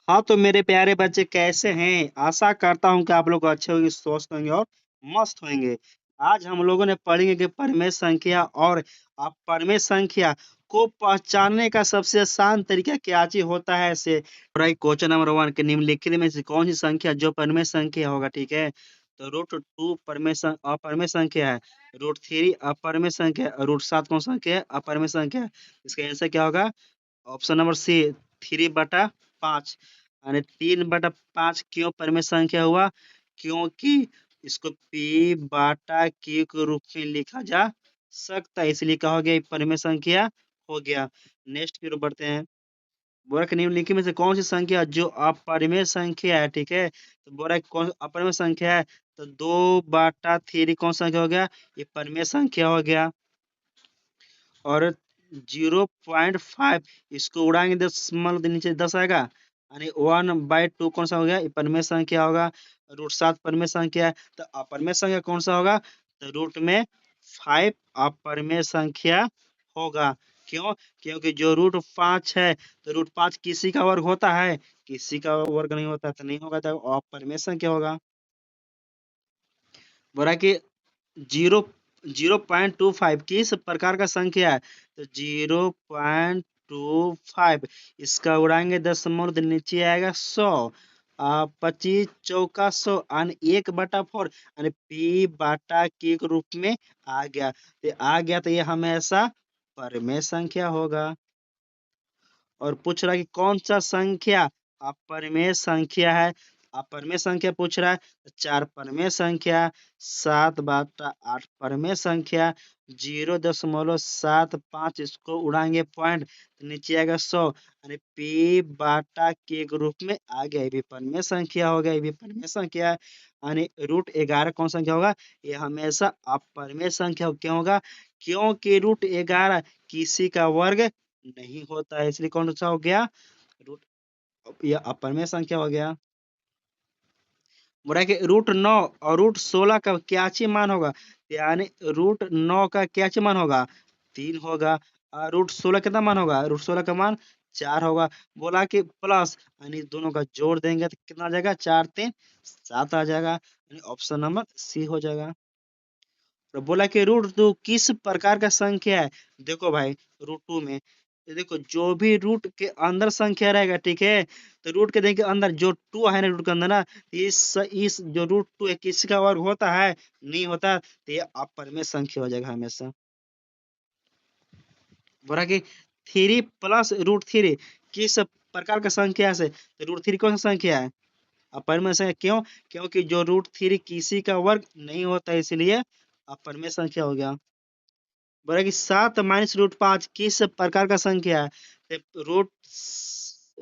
हाँ, तो मेरे प्यारे बच्चे कैसे हैं? आशा करता हूँ कि आप लोग अच्छे होंगे, स्वस्थ होंगे और मस्त होंगे। आज हम लोगों ने पढ़ेंगे कि परिमेय संख्या और अपरिमेय संख्या को पहचानने का सबसे आसान तरीका क्या चीज़ होता है से राइट क्वेश्चन नंबर 1 कि निम्नलिखित में से कौन सी संख्या जो परिमेय संख्या होगा, ठीक है? तो √2 अपरिमेय संख्या है, √3 अपरिमेय संख्या है और √7 कौन सा संख्या है? अपरिमेय संख्या है। इसका आंसर क्या होगा? ऑप्शन नंबर सी 3/5 यानी 3/5 क्यों परिमेय संख्या हुआ? क्योंकि इसको पी बाटा क्यू के रूप में लिखा जा सकता है, इसलिए क्या हो गया? ये परिमेय संख्या हो गया। नेक्स्ट की ओर बढ़ते हैं। बोरा के निम्नलिखित में से कौन सी संख्या जो अपरिमेय संख्या है, ठीक है? तो बोरा कौन अपरिमेय संख्या है? तो 2/3 कौन सा संख्या हो गया? ये परिमेय संख्या हो गया। और 0.5 इसको उड़ाएंगे, दशमलव के नीचे 10 आएगा, यानी 1/2 कौन सा हो गया? ये परिमेय संख्या होगा। √7 परिमेय संख्या है, तो अपरिमेय संख्या कौन सा होगा? तो रूट में 5 अपरिमेय संख्या होगा। क्यों? क्योंकि जो √5 है, तो √5 किसी का वर्ग होता है? किसी का वर्ग नहीं होता, तो नहीं होगा, तो अपरिमेय संख्या होगा। बोला कि 0 0.25 किस प्रकार का संख्या है? तो 0.25 इसका उड़ाएंगे, दशमलव के नीचे आएगा 100, 25 चौका 100 यानी 1/4 यानी पी बाटा के रूप में आ गया। तो आ गया तो ये हमेशा परिमेय संख्या होगा। और पूछ रहा है कि कौन सा संख्या अपरिमेय संख्या है? अपरिमेय संख्या पूछ रहा है, तो 4 परिमेय संख्या, 7/8 परिमेय संख्या, 0.75 इसको उड़ाएंगे पॉइंट, तो नीचे आएगा 100 यानी पी बाटा के रूप में आ गया। ये भी परिमेय संख्या हो गया, ये भी परिमेय संख्या है। यानी √11 कौन संख्या होगा? ये हमेशा अपरिमेय संख्या क्यों होगा? क्योंकि √11 किसी का वर्ग नहीं होता है, इसलिए कौन सा हो गया? रूट या अपरिमेय संख्या हो गया। बोला कि √9 और √16 का क्या ची मान होगा? यानी √9 का क्या ची मान होगा? 3 होगा। और √16 कितना मान होगा? √16 का मान 4 होगा। बोला कि प्लस यानी दोनों का जोड़ देंगे तो कितना आ जाएगा? 4 3 7 आ जाएगा, यानी ऑप्शन नंबर सी हो जाएगा। तो बोला कि √2 किस प्रकार का संख्या है? देखो भाई, √2 में ये देखो, जो भी रूट के अंदर संख्या रहेगा, ठीक है? तो रूट के देखिए अंदर जो 2 है ना, रूट के अंदर ना, इस जो √2 है किसका वर्ग होता है? नहीं होता, तो ये अपरिमेय संख्या हो जाएगा हमेशा। बोला कि 3 प्लस √3 किस प्रकार का संख्या से? तो √3 कौन सा संख्या है? अपरिमेय संख्या। क्यों? क्योंकि जो √3 किसी का वर्ग नहीं होता, इसलिए अपरिमेय संख्या हो गया। बोला कि 7 माइनस √5 किस प्रकार का संख्या है? तो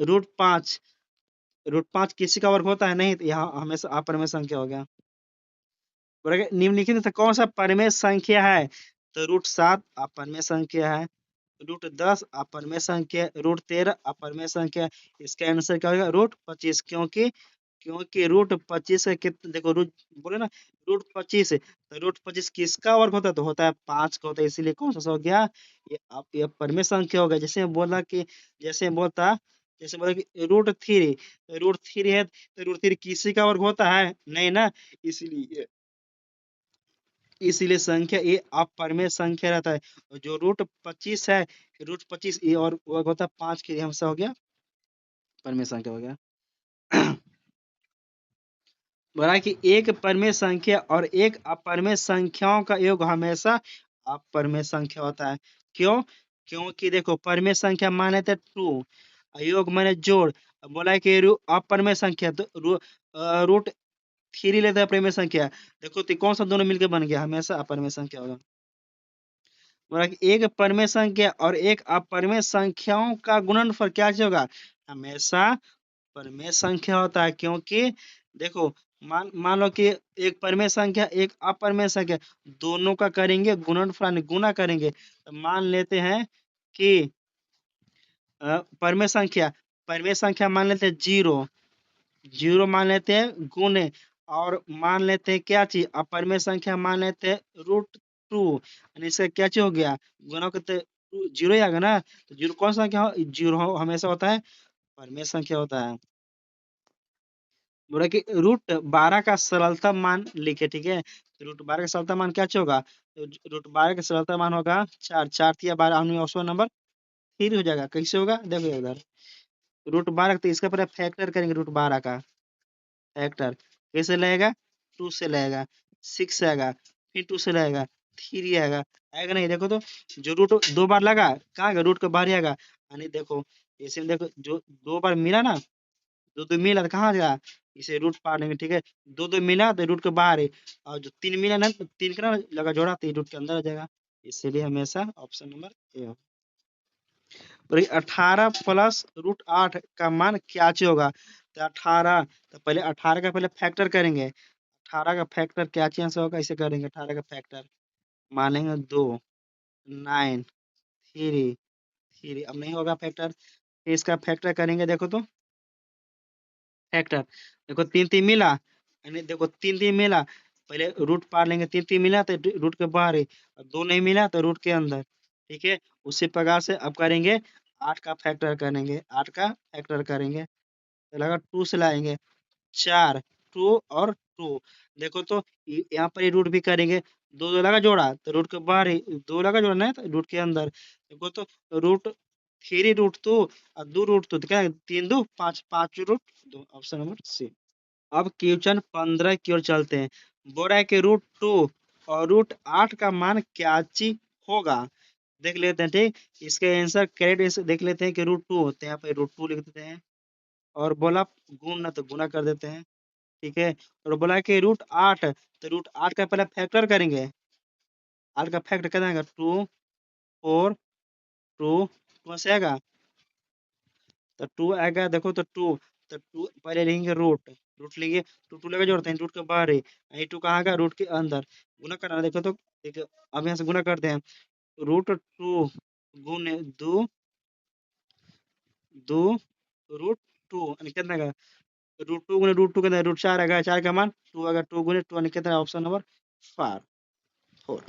√5 किसी का वर्ग होता है? नहीं, तो यहाँ हमेशा अपरिमेय संख्या हो गया। बोला कि निम्नलिखित में से कौन सा परिमेय संख्या है? तो √7 अपरिमेय संख्या है, √10 अपरिमेय संख्या, √13 अपरिमेय संख्या। इसका आंसर क्या होगा? √25। क्योंकि क्योंकि √25 का कितना देखो, रूट बोले ना, √25 तो √25 किसका वर्ग होता है? तो होता है 5 का होता है, इसीलिए कौन सा हो गया? ये परिमेय संख्या हो गया। जैसे बोला कि जैसे बोलता जैसे बोला कि √3 है, तो √3 किसी का वर्ग होता है? नहीं ना, इसलिए इसीलिए संख्या ये अपरिमेय संख्या रहता है। और जो √25 है, √25 ये और वर्ग होता है 5 के, हमसे हो गया परिमेय संख्या हो गया। बोला कि एक परिमेय संख्या और एक अपरिमेय संख्याओं का योग हमेशा अपरिमेय संख्या होता है। क्यों? क्योंकि देखो, परिमेय संख्या मान लेते हैं 2, योग माने जोड़। अब बोला है कि अपरिमेय संख्या, तो √3 लेते हैं परिमेय संख्या। देखो तो कौन सा दोनों मिलकर बन गया? हमेशा अपरिमेय संख्या होगा। बोला कि एक परिमेय संख्या और एक अपरिमेय संख्याओं का गुणनफल क्या चीज होगा? हमेशा परिमेय संख्या होता है। क्योंकि देखो, मान मान लो कि एक परिमेय संख्या एक अपरिमेय संख्या, दोनों का करेंगे गुणनफल यानी गुना करेंगे, तो मान लेते हैं कि परिमेय संख्या मान लेते हैं 0, 0 मान लेते हैं गुने, और मान लेते हैं क्या चीज? अपरिमेय संख्या मान लेते हैं √2, यानी इसका क्या चीज हो गया? गुना करते 0 ही आ गया ना, तो 0 कौन सा संख्या? 0 हमेशा होता है परिमेय संख्या होता है। बोला कि रूट 12 का सरलतम मान लिखे, ठीक है। तो रूट 12 का सरलतम मान क्या होगा? तो रूट 12 का सरलतम मान होगा 4, 4 तिया 12, हमने ऑप्शन नंबर 3 हो जाएगा। कैसे होगा देखो इधर, रूट 12 तो इसका पहले फैक्टर करेंगे, रूट 12 का फैक्टर कैसे लगेगा? 2 से लगेगा, 6 आएगा, फिर 2 से लगेगा, 3 आएगा, आएगा नहीं? देखो तो जो रूट 2 बार लगा कहाँ आएगा? रूट के बाहर ही आएगा। यानी देखो इसे में देखो, जो 2 बार मिला ना, 2 मिला तो कहाँ जाएगा? इसे रूट पार लेंगे, ठीक है। 2 मिला तो रूट के बाहर है, और जो 3 मिला ना, तो 3 का ना लगा जोड़ा तो ये रूट के अंदर आ जाएगा। इसीलिए हमेशा ऑप्शन नंबर ए होगा। और 18 प्लस रूट 8 का मान क्या चाहिए होगा? तो 18, तो पहले 18 का पहले फैक्टर करेंगे। 18 का फैक्टर क्या चाहिए से होगा? ऐसे करेंगे, 18 का फैक्टर मान लेंगे 2, 9, 3, 3, अब नहीं होगा फैक्टर, फिर इसका फैक्टर करेंगे। देखो तो फैक्टर, देखो 3 3 मिला, यानी देखो 3 3 मिला, पहले रूट पार लेंगे। 3 3 मिला तो रूट के बाहर है, और 2 नहीं मिला तो रूट के अंदर, ठीक है। उसी प्रकार से अब करेंगे 8 का फैक्टर करेंगे, 8 का फैक्टर करेंगे तो लगा 2 से लाएंगे, 4, 2 और 2। देखो तो यहाँ पर ये रूट भी करेंगे, 2 2 लगा जोड़ा तो रूट के बाहर ही, 2 लगा जोड़ा नहीं तो रूट के अंदर। देखो तो रूट 3 रूट 2 और 2 रूट 2, तो क्या है? 3 2 5, 5 रूट 2, ऑप्शन नंबर सी। अब क्वेश्चन 15 की ओर चलते हैं। बोल रहा है कि रूट 2 और रूट 8 का मान क्या चीज होगा? देख लेते हैं, ठीक। इसके आंसर करेक्ट देख लेते हैं कि रूट 2 होते हैं, यहाँ पे रूट 2 लिख देते हैं। और बोला गुण ना, तो गुना कर देते हैं, ठीक है। और बोला कि रूट 8, तो रूट 8 का पहले फैक्टर करेंगे। 8 का फैक्टर कितना आएगा? 2, 4, 2, 2 से आएगा तो 2 आएगा। देखो तो 2, तो 2 पहले लेंगे रूट, रूट लेंगे, 2 2 लगा जोड़ते हैं, रूट के बाहर है, ये 2 कहाँ आएगा? रूट के अंदर। गुना करना है, देखो तो देखो, अब यहाँ से गुना करते हैं। रूट 2 गुने 2, 2 रूट 2 यानी कितना आएगा? रूट 2 गुने रूट 2 कितना? रूट 4 आएगा, 4 का मान 2 आएगा, 2 गुने 2 यानी कितना? Option number 4, 4।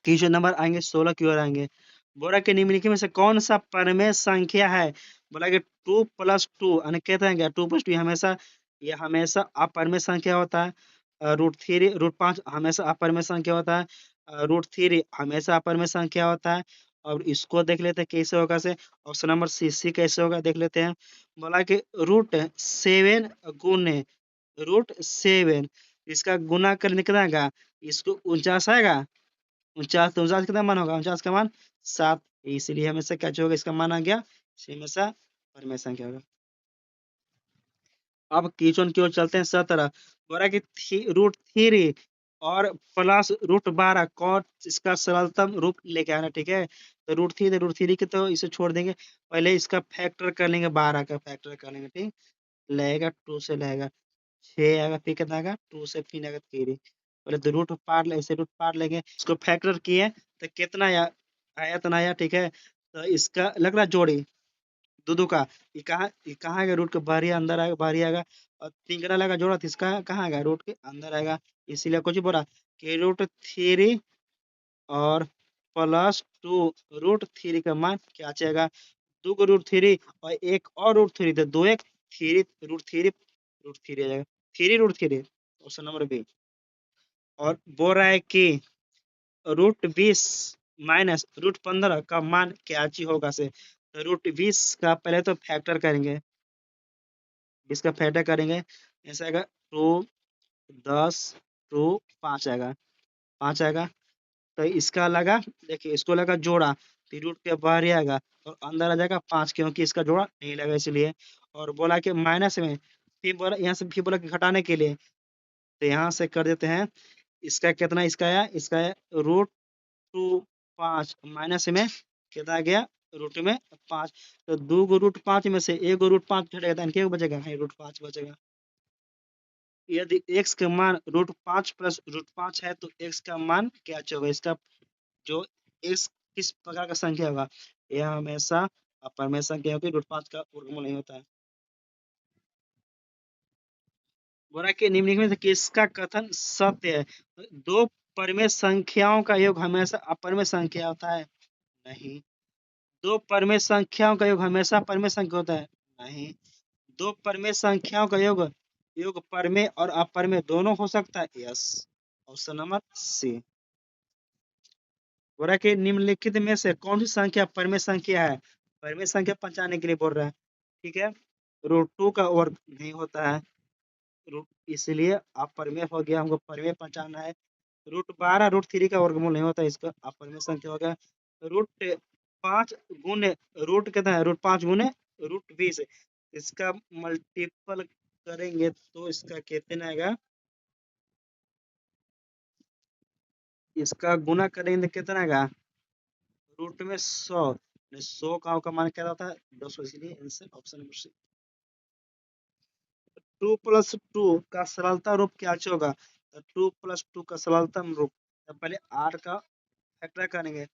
क्वेश्चन नंबर आएंगे 16 की ओर आएंगे। बोला कि निम्नलिखित में से कौन सा परमेय संख्या है? बोला कि 2 प्लस 2 यानी कहते हैं क्या? 2 प्लस 2 हमेशा, ये हमेशा अपरमेय संख्या होता है। रूट 3 रूट 5 हमेशा अपरमेय संख्या होता है। रूट 3 हमेशा अपरमेय संख्या होता है। और इसको देख लेते हैं कैसे होगा से, ऑप्शन नंबर सी, सी कैसे होगा देख लेते हैं। बोला कि रूट 7 गुने रूट 7, इसका गुना करने कितना आएगा? इसको 49 आएगा, 49, तो 49 कितना मान होगा? 49 का मान 7, इसलिए हमेशा क्या जो होगा इसका मान आ गया, इसे हमेशा परमेय संख्या होगा। अब क्वेश्चन की ओर चलते हैं 17। बोला कि रूट 3 और प्लस रूट 12 कौन इसका सरलतम रूप लेके आना, ठीक है। तो रूट 3 रूट 3 के तो इसे छोड़ देंगे, पहले इसका फैक्टर कर लेंगे, 12 का फैक्टर कर लेंगे, ठीक। लगेगा 2 से लगेगा, 6 आएगा, फिर कितना आएगा? 2 से फिर आएगा 3। पहले तो रूट पार ले, ऐसे रूट पार लेंगे, इसको फैक्टर किए तो कितना आया? आया तो ना आया, ठीक है। तो इसका लग रहा जोड़ी दो दो का, ये कहाँ आएगा? रूट के बाहर ही अंदर आएगा, बाहर ही आएगा। और तिगड़ा लगा जोड़ा तो इसका कहाँ आएगा? रूट के अंदर आएगा। इसीलिए कुछ बोला कि रूट 3 और प्लस 2 रूट 3 का मान क्या चाहेगा? 2 को रूट 3 और एक और रूट 3, तो 2 1 3 रूट 3, रूट 3 आ जाएगा, 3 रूट 3, ऑप्शन नंबर बी। और बोल रहा है कि रूट 20 माइनस रूट 15 का मान क्या चीज होगा से, तो रूट 20 का पहले तो फैक्टर करेंगे, इसका फैक्टर करेंगे, ऐसा आएगा 2, 10, 2, 5 आएगा, 5 आएगा। तो इसका लगा, देखिए इसको लगा जोड़ा, फिर रूट के बाहर ही आएगा और अंदर आ जाएगा 5, क्योंकि इसका जोड़ा नहीं लगा इसलिए। और बोला कि माइनस में, फिर बोला यहाँ से, फिर बोला कि घटाने के लिए, तो यहाँ से कर देते हैं। इसका कितना? इसका आया, इसका है रूट 2 5 माइनस में कितना गया? रूट में 5। तो 2 को रूट 5 में से 1 को रूट 5 घटेगा, तो इनके बचेगा नहीं, रूट 5 बचेगा। यदि x का मान रूट 5 प्लस रूट 5 है तो x का मान क्या होगा? इसका जो x किस प्रकार का संख्या होगा? यह हमेशा अपरमेय संख्या होगी, रूट 5 का वर्गमूल नहीं होता है। बोला कि निम्नलिखित में से किसका कथन सत्य है? दो परमेय संख्याओं का योग हमेशा अपरमेय संख्या होता है? नहीं। दो परमेय संख्याओं का योग हमेशा परमेय संख्या होता है? नहीं। दो परमेय संख्याओं का योग योग परमेय और अपरमेय दोनों हो सकता है? Yes, option number C. बोल रहा है कि निम्नलिखित में से कौन सी संख्या परमेय संख्या है? परमेय संख्या पहचानने के लिए बोल रहा है, ठीक है। √2 का वर्ग नहीं होता है, रूट, इसलिए आप परमेय हो गया, हमको परमेय पहचानना है। √12 √3 का वर्गमूल नहीं होता, इसका अपरमेय संख्या हो गया। √5 गुने रूट कितना है? √5 गुने √20, इसका मल्टीपल करेंगे तो इसका कितना आएगा? इसका गुना करेंगे तो कितना आएगा? रूट में 100, 100 का मान क्या होता है? 200, इसलिए आंसर ऑप्शन नंबर सी। 2+2 का सरलता रूप क्या होगा? तो 2+2 का सरलतम रूप, तो पहले 8 का फैक्टर करेंगे,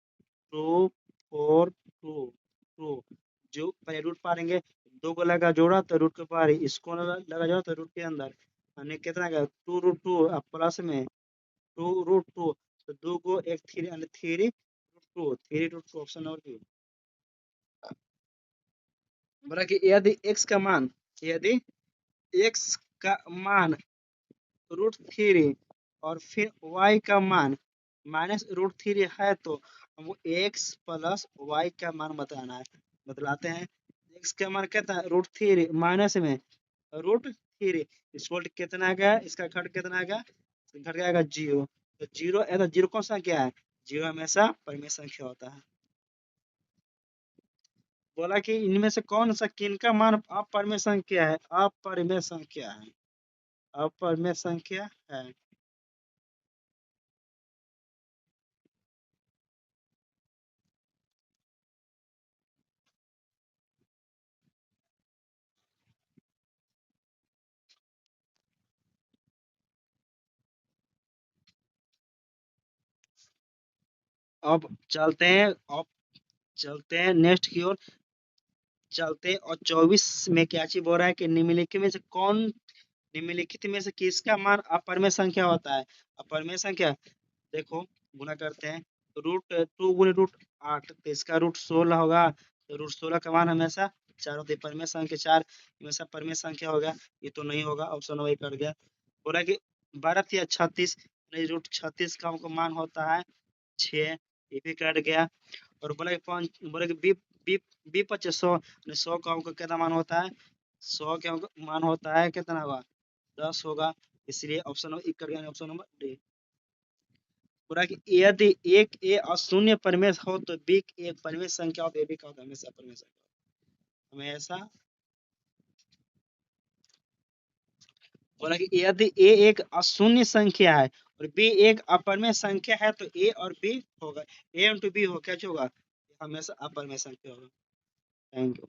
2 4 2 2, जो पहले रूट पारेंगे, 2 को लगा जोड़ा तो रूट के बाहर, इसको लगा जोड़ा तो रूट के अंदर, यानी कितना का 2√2 अब प्लस में 2√2, तो 2 को एक 3 यानी 3√2, 3√2 ऑप्शन नंबर बी। बोला कि यदि x का मान √3 और फिर y का मान -√3 है तो हमको x प्लस y का मान बताना है। बतलाते हैं। x का मान कितना है? √3 माइनस में √3, इसको कितना आ गया? इसका घट कितना आ गया? घट जाएगा 0, तो 0 है तो 0 कौन सा क्या है? 0 हमेशा परिमेय संख्या होता है। बोला कि इनमें से कौन सा किनका मान अपरिमेय संख्या है? अपरिमेय संख्या है, अपरिमेय संख्या है। अब चलते हैं नेक्स्ट की ओर, चलते हैं। और 24 में क्या चीज बोल रहा है कि निम्नलिखित में से किसका मान अपरिमेय संख्या होता है? अपरिमेय संख्या, देखो गुना करते हैं, √2 गुने √8, तो इसका √16 होगा, तो √16 का मान हमेशा 4 होते हैं। परिमेय संख्या 4 हमेशा परिमेय संख्या होगा, ये तो नहीं होगा, ऑप्शन वही कट गया। बोल रहा है कि 12 या 36, √36 का हमको मान होता है 6, ये भी कट गया। और बोला कि बी बी 2500, 100 का हमको कितना मान होता है? 100 का हमको मान होता है कितना होगा? 10 होगा, इसलिए ऑप्शन नंबर कट गया, ऑप्शन नंबर डी। पूरा कि यदि एक ए अशून्य परिमेय हो तो बी एक परिमेय संख्या हो, तो ए बी का होता है हमेशा परिमेय संख्या, हमेशा। बोला कि यदि ए एक अशून्य संख्या है और बी एक अपरिमेय संख्या है तो ए और बी होगा, ए इंटू बी हो क्या होगा? हमेशा अपरिमेय संख्या होगा। Thank you.